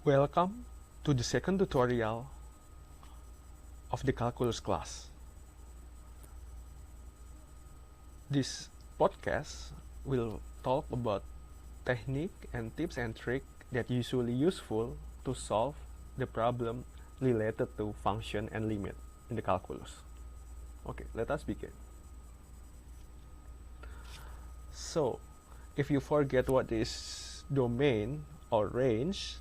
Welcome to the second tutorial of the calculus class. This podcast will talk about technique and tips and tricks that usually useful to solve the problem related to function and limit in the calculus. Okay, let us begin. So, if you forget what is domain or range,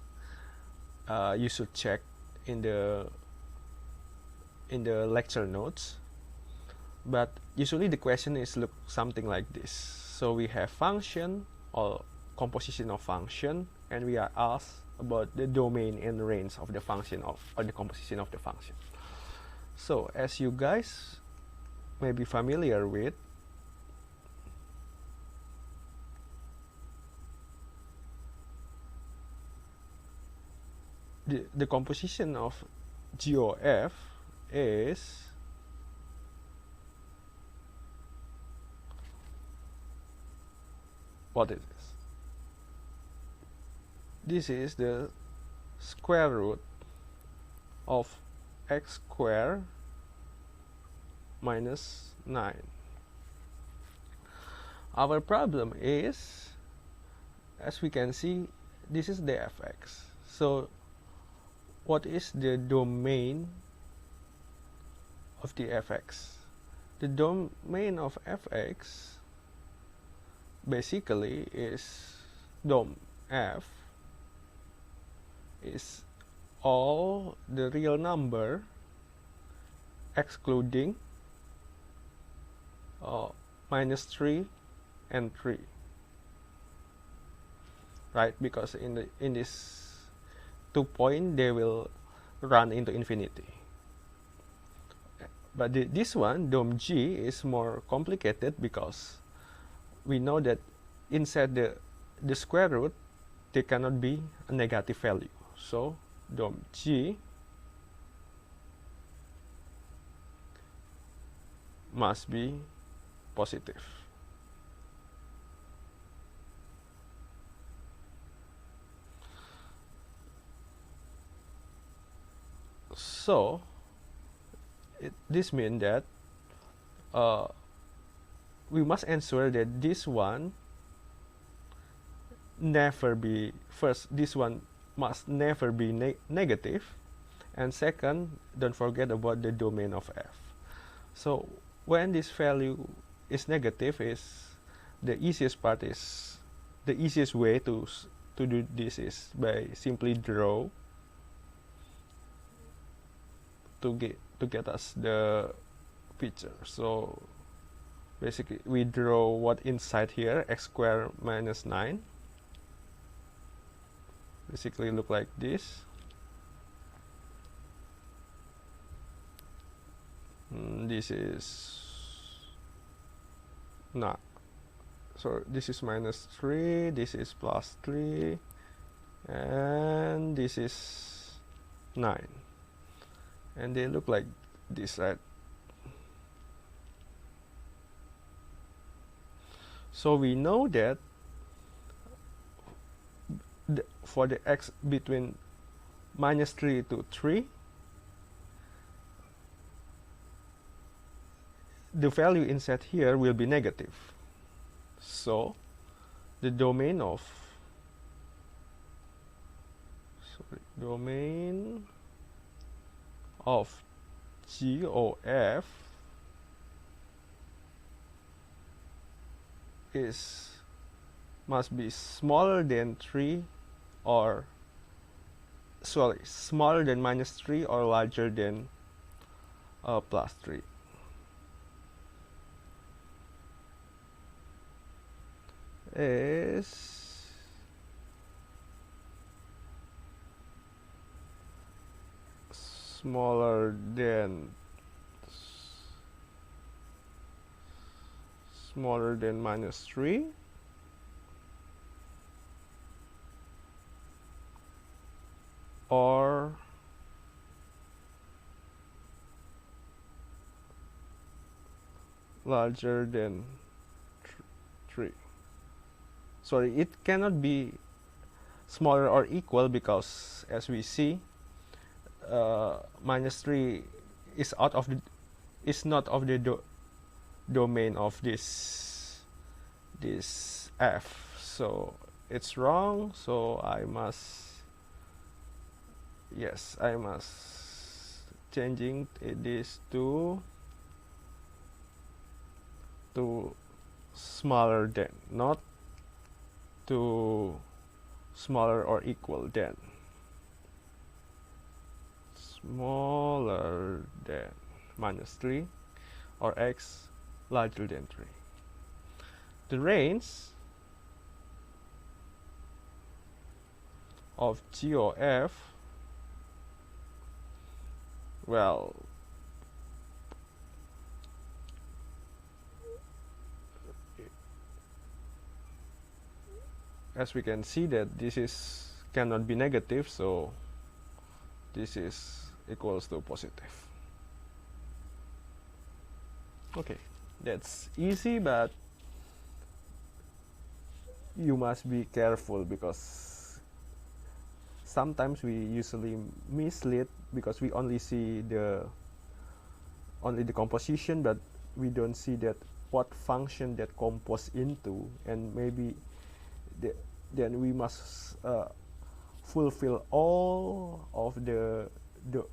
you should check in the lecture notes. But usually the question is look something like this. So we have function or composition of function, and we are asked about the domain and range of the function or the composition of the function. So as you guys may be familiar with, the composition of GOF is what it is. This is the square root of x squared minus 9. Our problem is, as we can see, this is the fx. So what is the domain of the fx? The domain of fx basically is dom f is all the real number excluding minus 3 and 3, right? Because in this 2 point they will run into infinity. But this one, dom g, is more complicated because we know that inside the square root there cannot be a negative value. So dom g must be positive. So this means that we must ensure that this one never be, first, this one must never be negative, and second, don't forget about the domain of f. So when this value is negative, is the easiest part is the easiest way to do this is by simply draw to get us the picture. So basically we draw what inside here, x squared minus 9, basically look like this. This is not, so this is minus 3, this is plus 3, and this is 9, and they look like this, right? So we know that for the x between minus 3 to 3, the value inside here will be negative. So the domain of GOF must be smaller than 3 or smaller than minus 3 or larger than plus 3. Is smaller than minus 3 or larger than 3. Sorry, it cannot be smaller or equal, because as we see, minus 3 is out of the is not of the domain of this f, so it's wrong. So I must changing this to smaller than, not to smaller or equal than, smaller than minus 3 or x larger than 3. The range of g of f, well, as we can see that this is cannot be negative, so this is equals to positive. Okay, that's easy, but you must be careful, because sometimes we usually mislead, because we only see the composition, but we don't see that what function that compose into, and maybe then we must fulfill all of the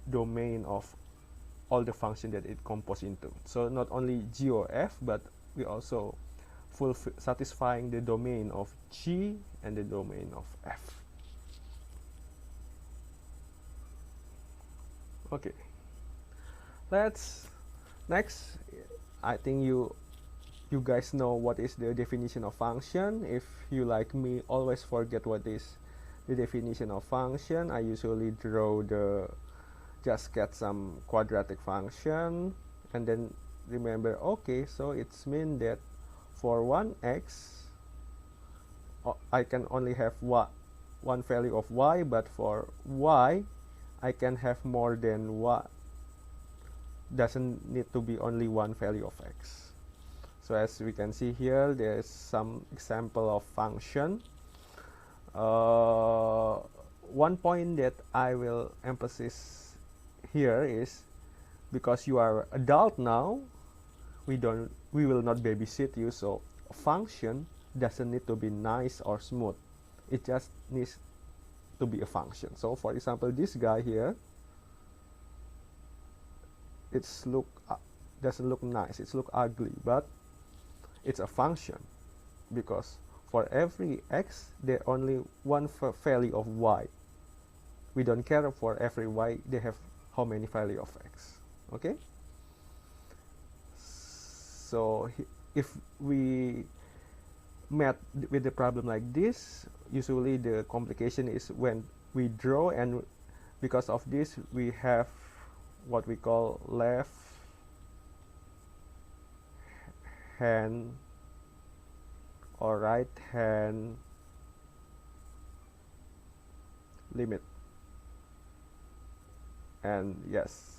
domain of all the function that it compose into. So not only g or f, but we also satisfying the domain of g and the domain of f. Okay, let's next. I think you guys know what is the definition of function. If you, like me, always forget what is the definition of function, I usually draw just get some quadratic function and then remember, okay, so it's mean that for 1x I can only have one value of y, but for y I can have more than y. Doesn't need to be only one value of x. So as we can see here, there's some example of function. One point that I will emphasize here is, because you are adult now, we will not babysit you, so a function doesn't need to be nice or smooth. It just needs to be a function. So for example, this guy here, doesn't look nice, it's look ugly, but it's a function, because for every x there only one value of y. We don't care for every y they have how many value of x. Okay, so if we met with the problem like this, usually the complication is when we draw, and because of this we have what we call left hand or right hand limit. And yes,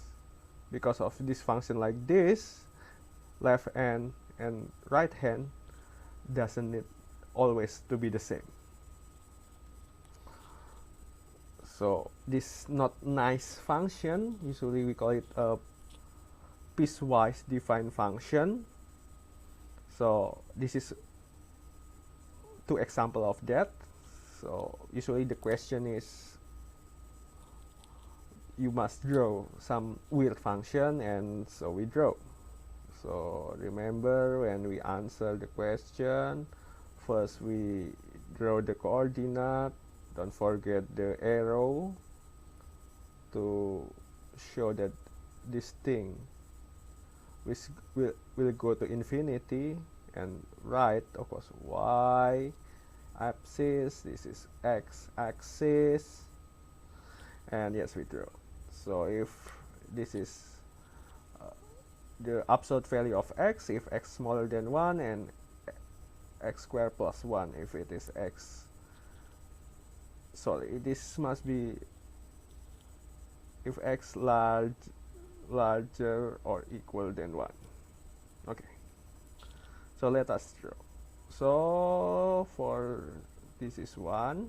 because of this function like this, left hand and right hand doesn't need always to be the same. So this not nice function, usually we call it a piecewise defined function. So this is two example of that. So usually the question is, you must draw some weird function, and so we draw. So remember, when we answer the question, first we draw the coordinate. Don't forget the arrow to show that this thing will go to infinity, and right, of course, y axis, this is x axis, and yes, we draw. So if this is the absolute value of x, if x smaller than 1, and x squared plus 1 if it is x, sorry, this must be if x larger or equal than 1. Okay, so let us draw. So for this is 1,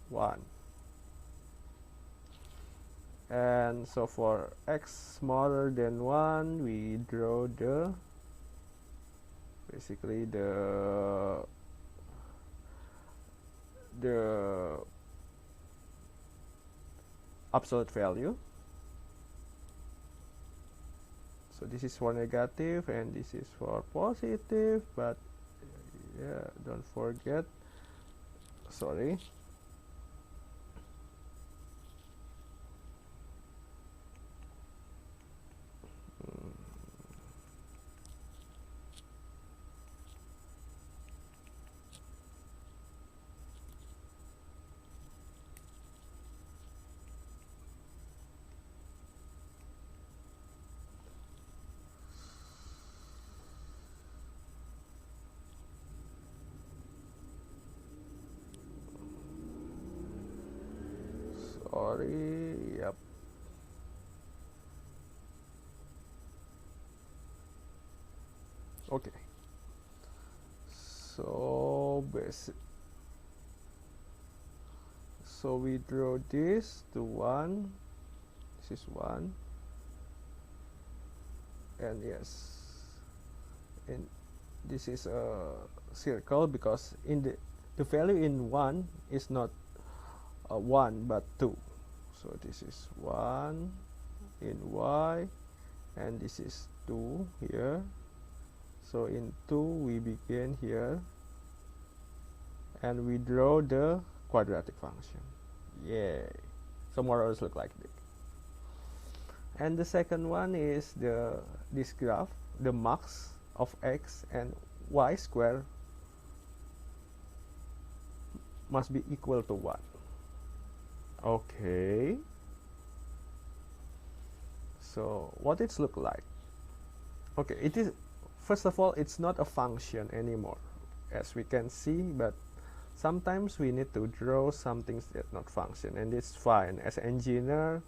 1. And so for x smaller than 1, we draw the basically the absolute value. So this is for negative and this is for positive, but yeah, don't forget, sorry, yep. Okay, so we draw this to 1, this is 1, and yes, and this is a circle because in the value in 1 is not 1 but 2, so this is 1 in y and this is 2 here. So in 2 we begin here and we draw the quadratic function. Yay! So more or less look like this. And the second one is this graph, the max of x and y square must be equal to 1. Okay. So what it look like? Okay, it is, first of all, it's not a function anymore, as we can see, but sometimes we need to draw some things that not function, and it's fine. As an engineer,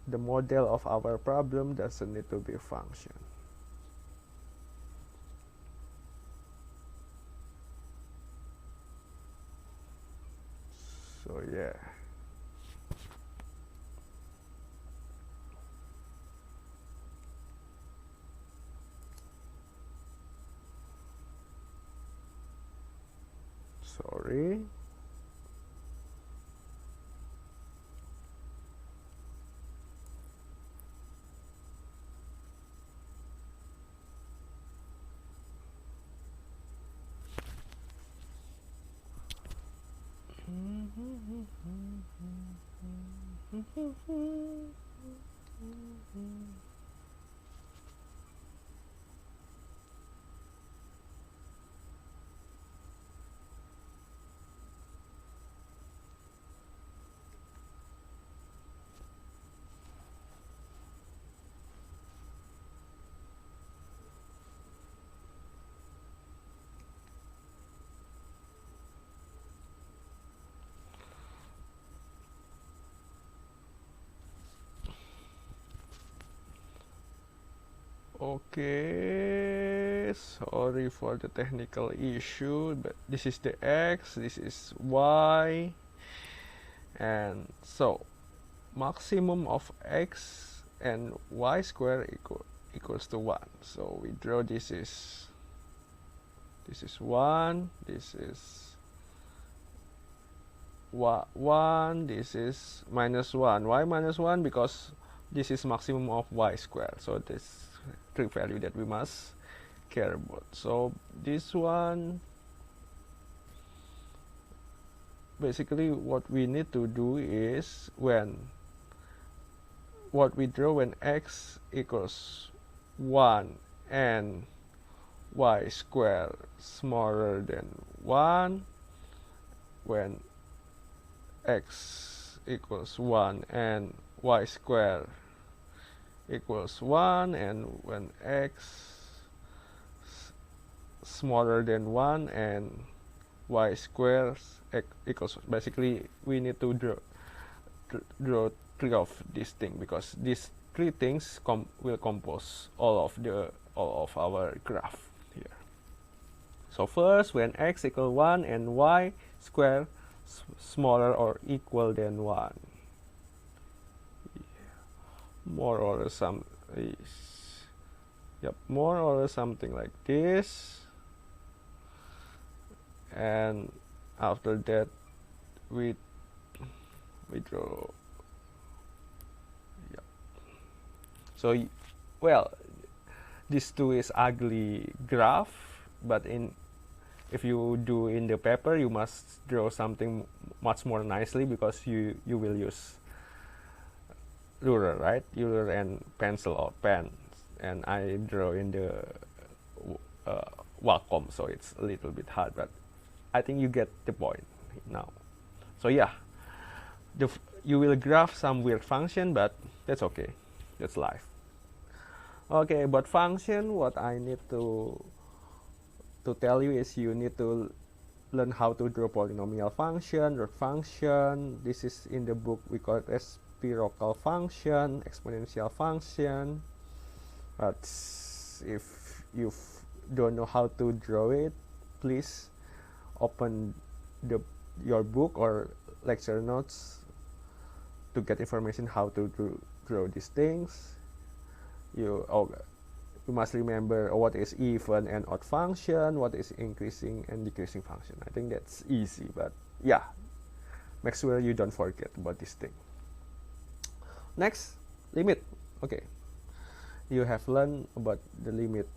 the model of our problem doesn't need to be a function. So yeah. Sorry. Okay, sorry for the technical issue, but this is the x, this is y, and so maximum of x and y square equals to 1. So we draw this is 1, this is 1, this is minus 1. Why minus 1? Because this is maximum of y square, so this three value that we must care about. So this one, basically what we need to do is what we draw when x equals 1 and y square smaller than 1, when x equals 1 and y square equals 1, and when x smaller than 1 and y square equals, basically we need to draw three of this thing, because these three things will compose all of our graph here. So first, when x equals 1 and y square smaller or equal than 1, more or some is, yep, more or something like this. And after that we draw, yep. So well, this too is ugly graph, but if you do in the paper, you must draw something much more nicely, because you will use ruler, right? Ruler and pencil or pen, and I draw in the Wacom, so it's a little bit hard, but I think you get the point now. So yeah, you will graph some weird function, but that's okay, that's life. Okay, but function, what I need to tell you is you need to learn how to draw polynomial function, root function. This is in the book, we call it as reciprocal function, exponential function. But if you don't know how to draw it, please open your book or lecture notes to get information how to draw these things. You must remember what is even and odd function, what is increasing and decreasing function. I think that's easy, but yeah, make sure you don't forget about this thing. Next, limit. Okay, you have learned about the limit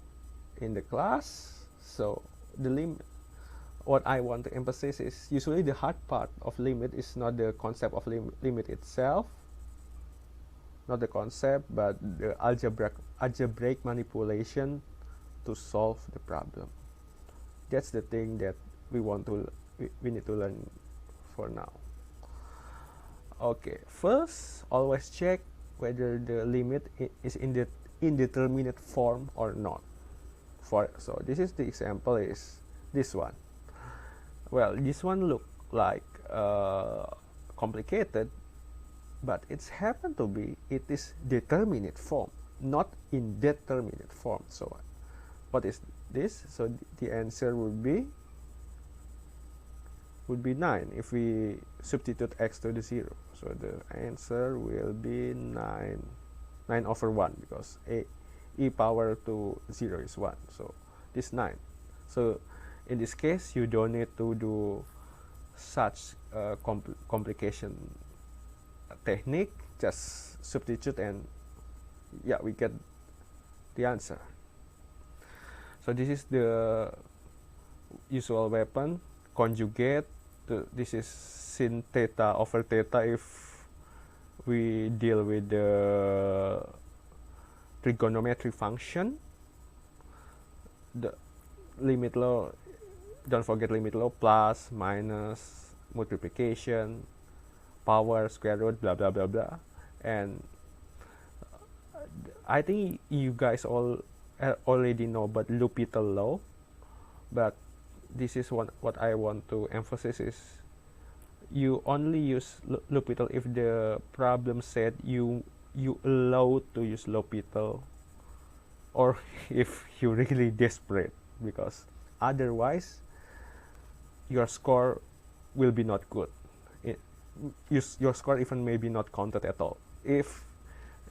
in the class. So the limit, what I want to emphasize is usually the hard part of limit is not the concept of limit itself, not the concept, but the algebraic manipulation to solve the problem. That's the thing that we need to learn for now. Okay, first, always check whether the limit is in the indeterminate form or not. So this is the example, is this one. Well, this one look like complicated, but it's happened to be, it is determinate form, not indeterminate form. So what is this? So the answer would be 9 if we substitute x to the 0. So the answer will be 9 over 1, because e power to 0 is 1. So this 9. So in this case, you don't need to do such complication technique. Just substitute and yeah, we get the answer. So this is the usual weapon, conjugate. This is sin theta over theta if we deal with the trigonometry function. The limit law, don't forget limit law, plus, minus, multiplication, power, square root, blah blah blah blah. And I think you guys all already know about L'Hopital law, but this is what I want to emphasize is you only use L'Hopital if the problem said you allow to use L'Hopital, or if you're really desperate, because otherwise your score will be not good. Your score even may be not counted at all if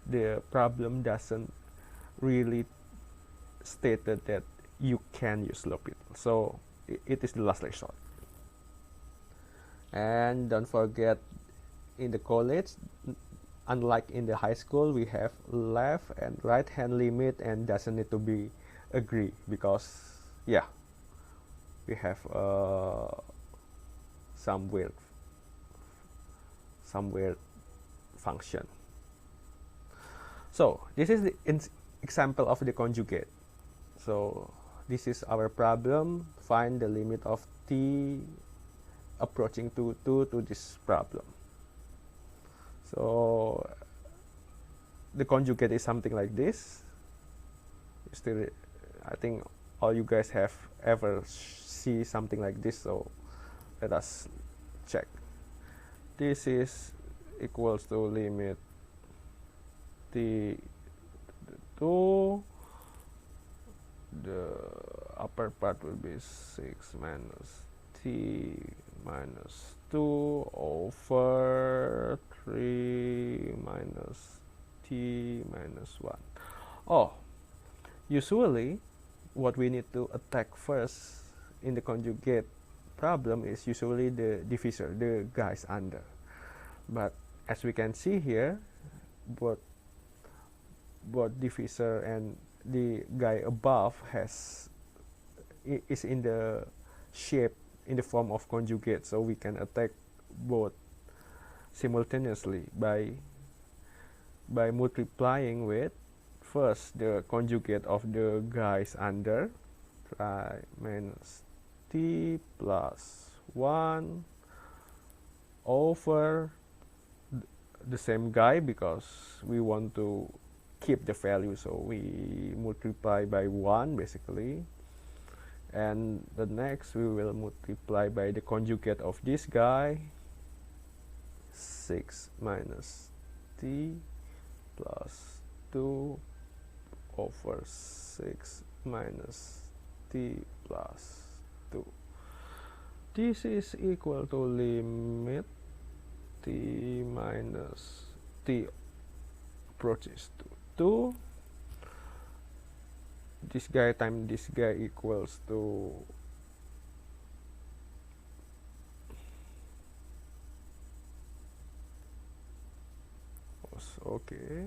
the problem doesn't really stated that you can use L'Hopital. So it is the last resort. And don't forget, in the college, unlike in the high school, we have left and right hand limit, and doesn't need to be agree, because yeah, we have some weird function. So this is the example of the conjugate. So this is our problem. Find the limit of t approaching to this problem. So the conjugate is something like this. Still, I think all you guys have ever see something like this. So let us check. This is equals to limit t to the upper part will be 6 minus t minus 2 over 3 minus t minus 1. Oh, usually what we need to attack first in the conjugate problem is usually the divisor, the guys under. But as we can see here, both divisor and the guy above is in the shape in the form of conjugate, so we can attack both simultaneously by multiplying with first the conjugate of the guys under, try minus t plus 1 over the same guy, because we want to keep the value, so we multiply by 1 basically, and the next we will multiply by the conjugate of this guy, 6 minus t plus 2 over 6 minus t plus 2. This is equal to limit t minus t approaches to 2. This guy times this guy equals to okay,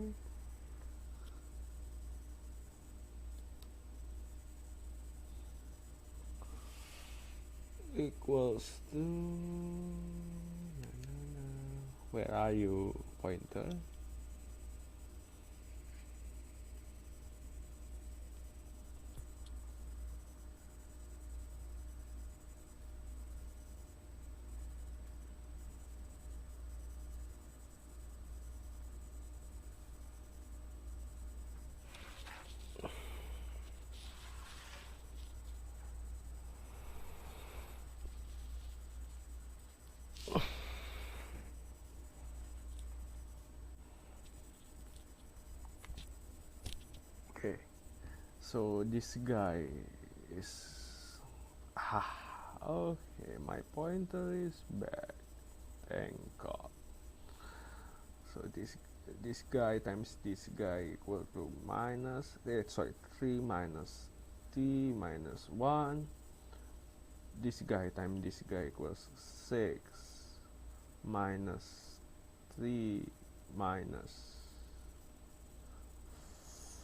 equals to, where are you, pointer? Okay, so this guy is okay, my pointer is back, thank God. So this guy times this guy equal to minus 3 minus t minus 1. This guy times this guy equals 6 minus 3 minus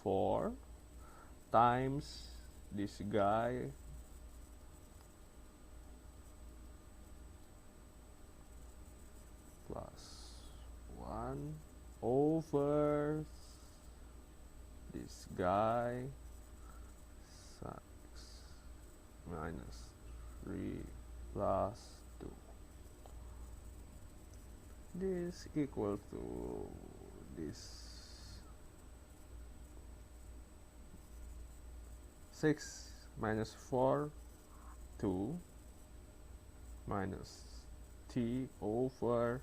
4 times this guy plus 1 over this guy 6 minus 3 plus 2. This equal to this 6 minus 4, 2 minus t over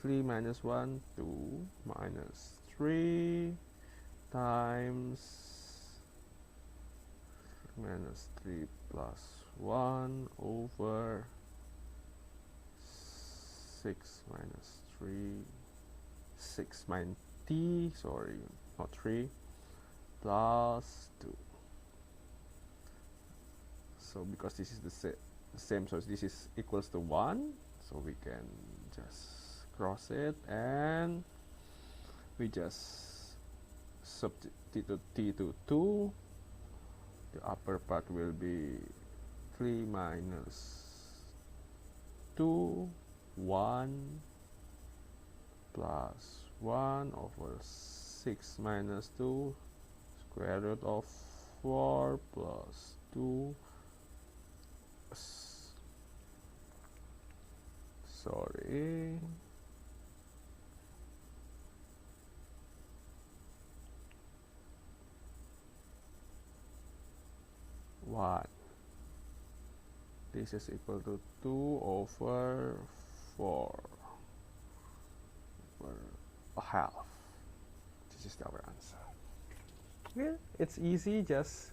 3 minus 1, 2 minus 3 times minus 3 plus 1 over 6 minus 3, 6 minus t, sorry, not 3, plus 2. So because this is the same, so this is equals to 1, so we can just cross it, and we just substitute t to 2. The upper part will be 3 minus 2, 1 plus 1 over 6 minus 2 square root of 4 plus 2, sorry, one. This is equal to 2 over 4 over a half. This is our answer. Yeah, it's easy. Just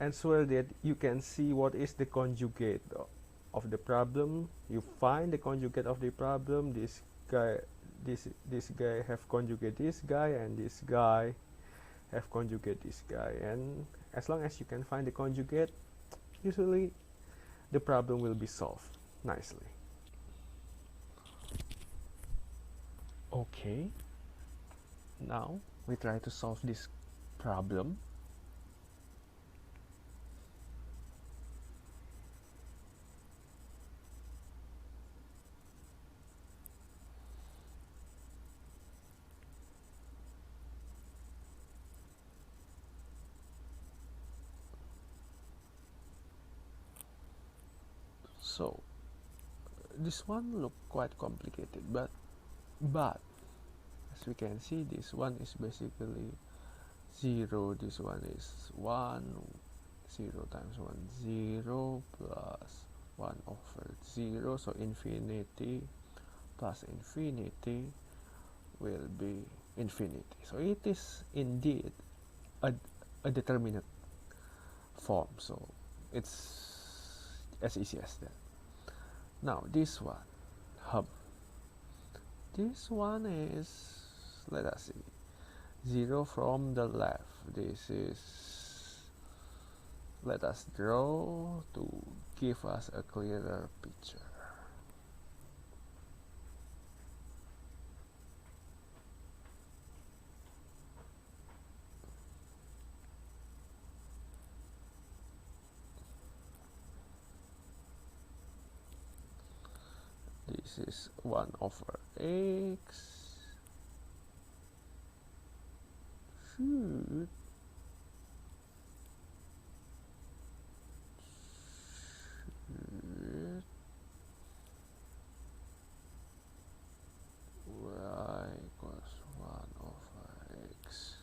ensure that you can see what is the conjugate of the problem, you find the conjugate of the problem. This guy have conjugate this guy, and this guy have conjugate this guy, and as long as you can find the conjugate, usually the problem will be solved nicely. Okay, now we try to solve this problem. So this one look quite complicated, but as we can see, this one is basically 0, this one is 1, 0 times 1, 0 plus 1 over 0, so infinity plus infinity will be infinity. So it is indeed a determinate form, so it's as easy as that. Now this one, this one is, let us see, 0 from the left. This is, let us draw to give us a clearer picture. This is 1 over x should y equals 1 over x,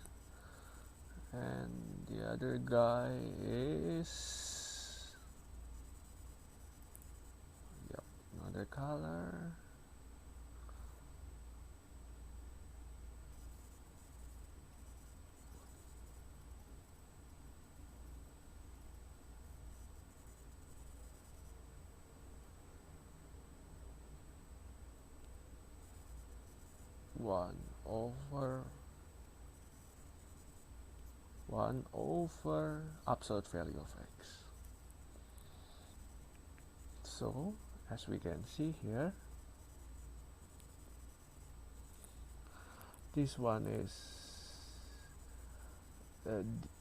and the other guy is, yep, another color. One over absolute value of x. So as we can see here, this one is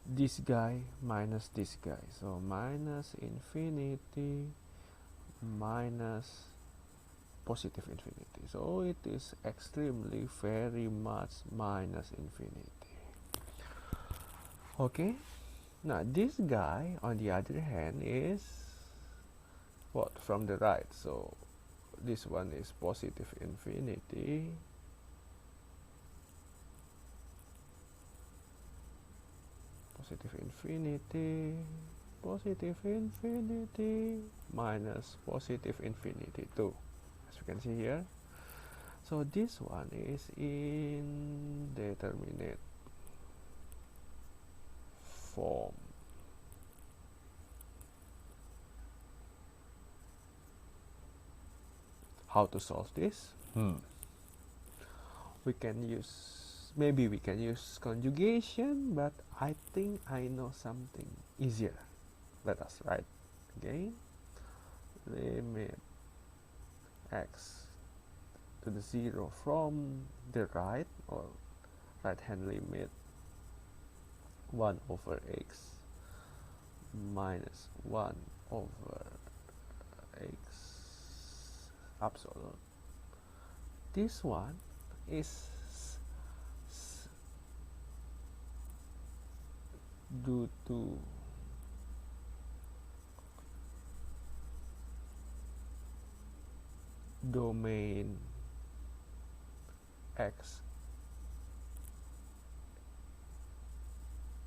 this guy minus this guy, so minus infinity minus positive infinity, so it is extremely very much minus infinity. Okay, now this guy on the other hand is what, from the right, so this one is positive infinity positive infinity minus positive infinity too, as you can see here. So this one is indeterminate form. How to solve this? We can use, maybe we can use conjugation, but I think I know something easier. Let us write again. Limit x to the 0 from the right, or right hand limit, 1 over x minus 1 over x absolute. This one is due to domain x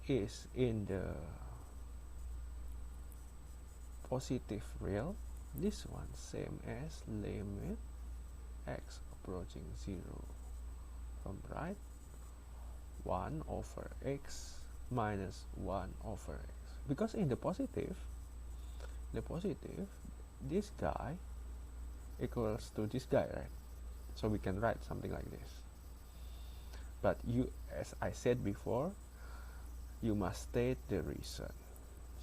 is in the positive real. This one same as limit x approaching 0 from right, 1 over x minus 1 over x, because in the positive this guy equals to this guy, right? So we can write something like this. But you, as I said before, you must state the reason.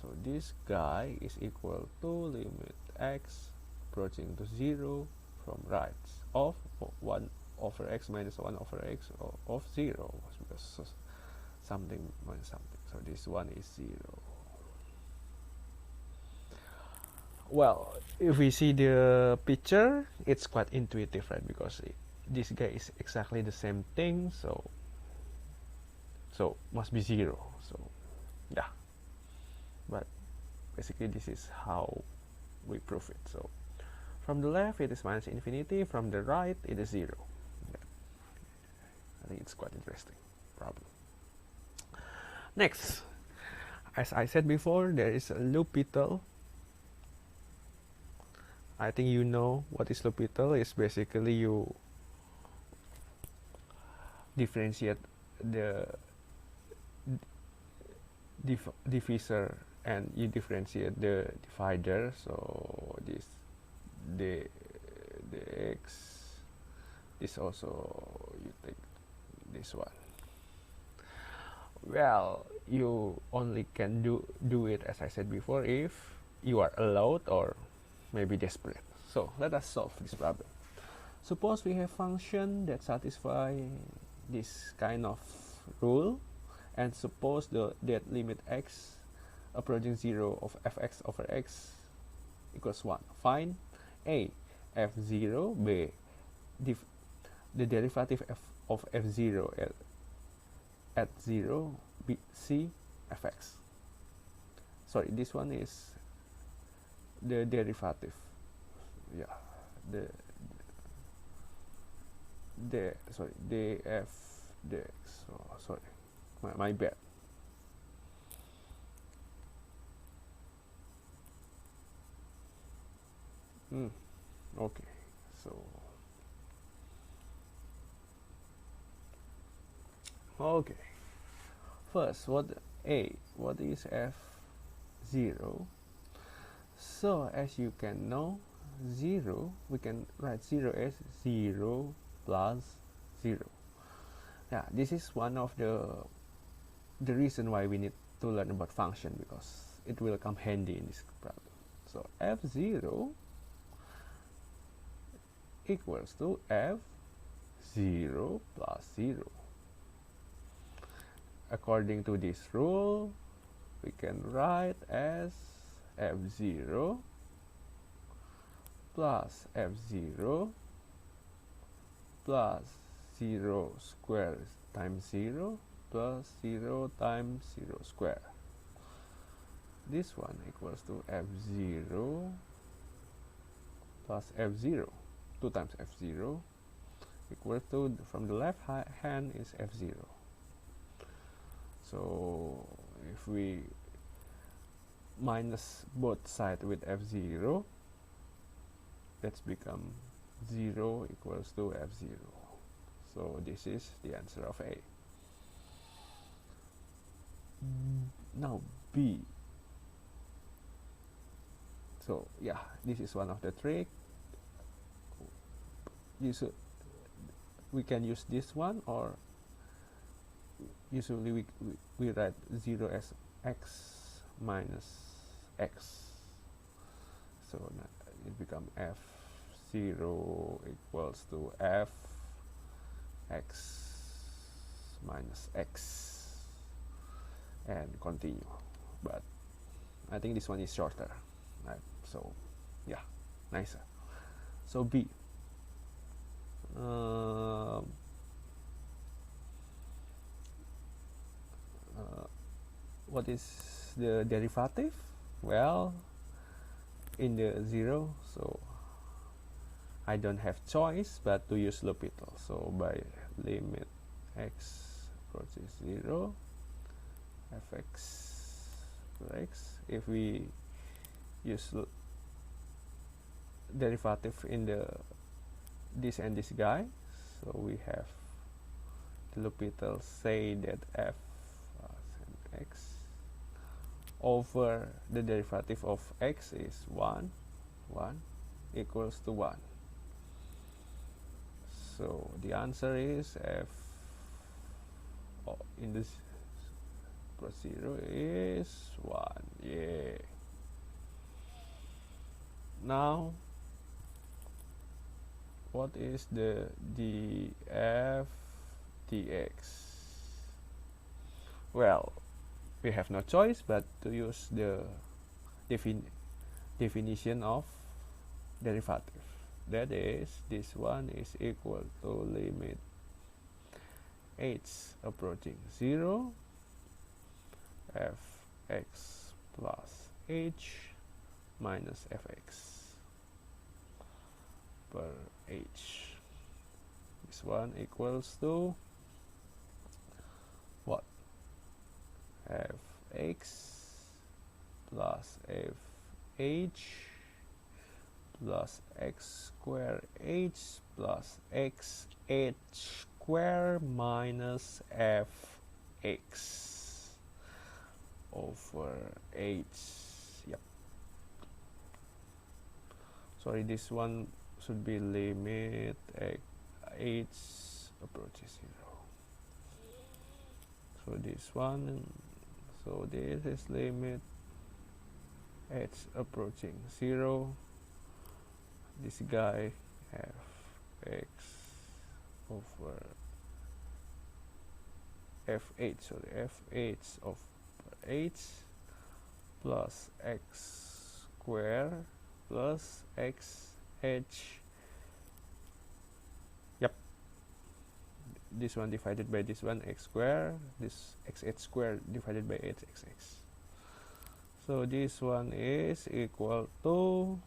So this guy is equal to limit x approaching to 0 from right of 1 over x minus 1 over x of 0, because something minus something. So this one is 0. Well, if we see the picture, it's quite intuitive, right? Because this guy is exactly the same thing, so must be 0. So yeah, but basically this is how we prove it. So from the left it is minus infinity, from the right it is 0. Yeah. I think it's quite interesting problem. Next, as I said before, there is a L'Hopital. I think you know what is L'Hopital. It's basically you differentiate the divisor and you differentiate the divider. So this the x, this also you take this one. Well, you only can do it, as I said before, if you are allowed or maybe desperate. So let us solve this problem. Suppose we have function that satisfy this kind of rule, and suppose that limit x approaching 0 of fx over x equals 1. Find a f0, b the derivative of f0 at 0, b c fx. Sorry, this one is the derivative. Yeah, sorry, df dx. Oh, sorry, my bad. Okay, so okay, first what is f0? So as you can know, 0, we can write 0 as 0 plus 0. Yeah, this is one of the reason why we need to learn about function, because it will come handy in this problem. So f0 equals to f0 plus 0. According to this rule, we can write as f0 plus f0 plus 0 squared times 0 plus 0 times 0 squared. This one equals to f0 plus f0, 2 times f0, equals to, from the left hand is f0. So if we minus both sides with f0, that's become 0 equals to f0. So this is the answer of A. Now B. So yeah, this is one of the trick. We can use this one, or usually we write 0 as x minus x. So it becomes f0 equals to f x minus x, and continue. But I think this one is shorter, right? So yeah, nicer. So B. What is the derivative? Well, in the 0, so I don't have choice but to use L'Hopital. So by limit x approaches 0, fx for x, if we use derivative in the this and this guy, so we have the L'Hopital say that f x over the derivative of x is 1 1 equals to 1. So the answer is f in this plus 0 is 1. Yeah. Now, what is the df dx? Well, we have no choice but to use the definition of derivative. That is, this one is equal to limit h approaching 0 fx plus h minus fx per h. This one equals to what? Fx plus fh plus x square h plus x h square minus fx over h. Yep. Sorry, this one should be limit h approaches 0. So this one, so this is limit h approaching 0. This guy fx over fh, sorry, fh of h plus x square plus x h. Yep, this one divided by this one x square, this xh square divided by hxx. So this one is equal to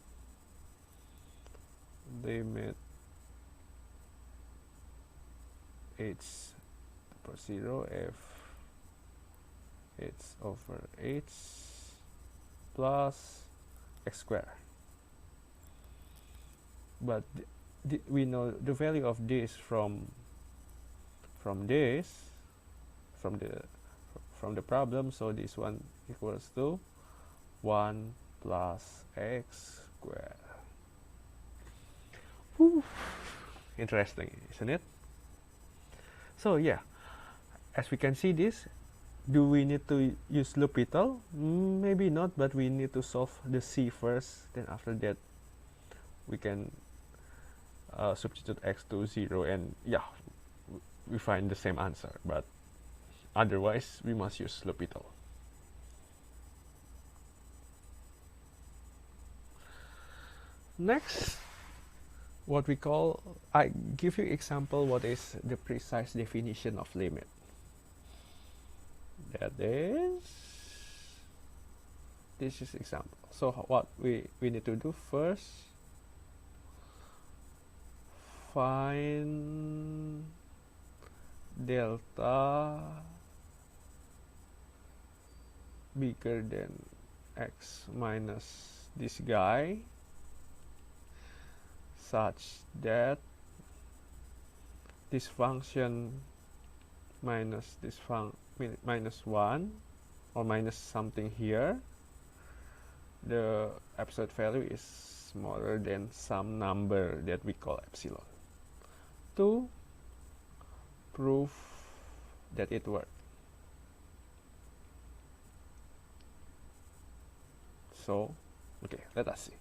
limit h plus 0 f h over h plus x square. But we know the value of this from the problem, so this one equals to 1 plus x square. Whew. Interesting, isn't it? So yeah, as we can see this, do we need to use L'Hopital? Maybe not, but we need to solve the C first, then after that we can substitute x to 0, and yeah, we find the same answer, but otherwise we must use L'Hopital. Next, what we call, I give you example what is the precise definition of limit. That is, this is example. So what we need to do first, find delta bigger than x minus this guy, such that this function minus this minus 1 or minus something here, the absolute value is smaller than some number that we call epsilon, to prove that it worked. So, okay, let us see.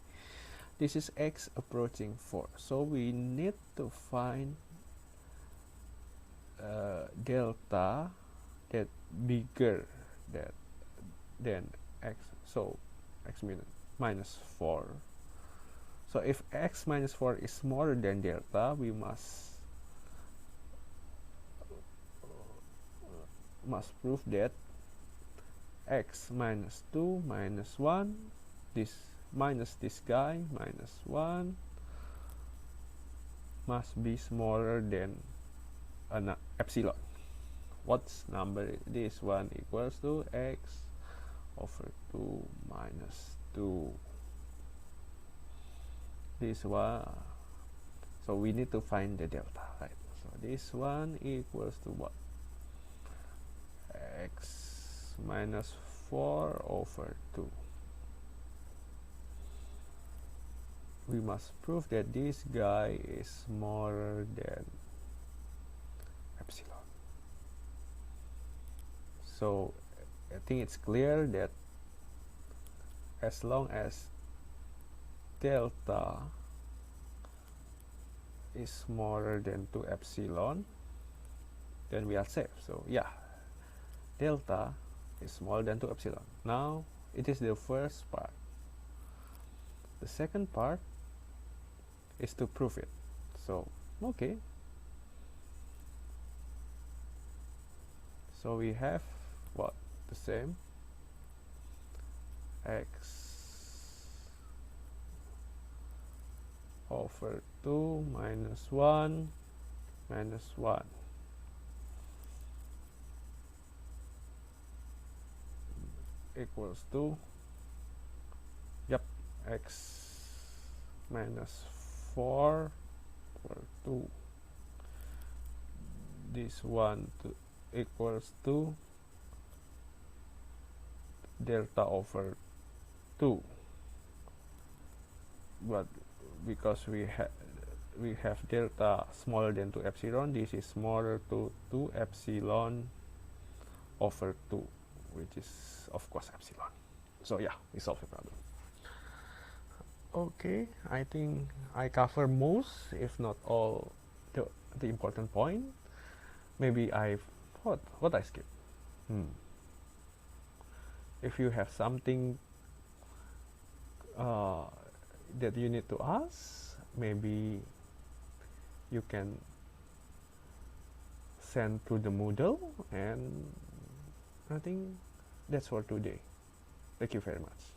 This is x approaching 4, so we need to find delta that bigger than x, so x minus 4. So if x minus 4 is smaller than delta, we must prove that x minus 2 minus 1, this minus this guy minus 1, must be smaller than an epsilon. What's number? This one equals to x over 2 minus 2. This one, so we need to find the delta, right? So this one equals to what? X minus 4 over 2. we must prove that this guy is smaller than epsilon. So I think it's clear that as long as delta is smaller than 2 epsilon, then we are safe. So yeah, delta is smaller than 2 epsilon. Now it is the first part. The second part is to prove it. So okay, so we have what? The same x over 2 minus 1 minus 1 equals to, yep, x minus 4 over 2. This one equals to delta over 2, but because we have delta smaller than 2 epsilon, this is smaller to 2 epsilon over 2, which is of course epsilon. So yeah, we solve the problem. Okay, I think I cover most, if not all, the important point. Maybe what I skipped. If you have something that you need to ask, maybe you can send to the Moodle, and I think that's for today. Thank you very much.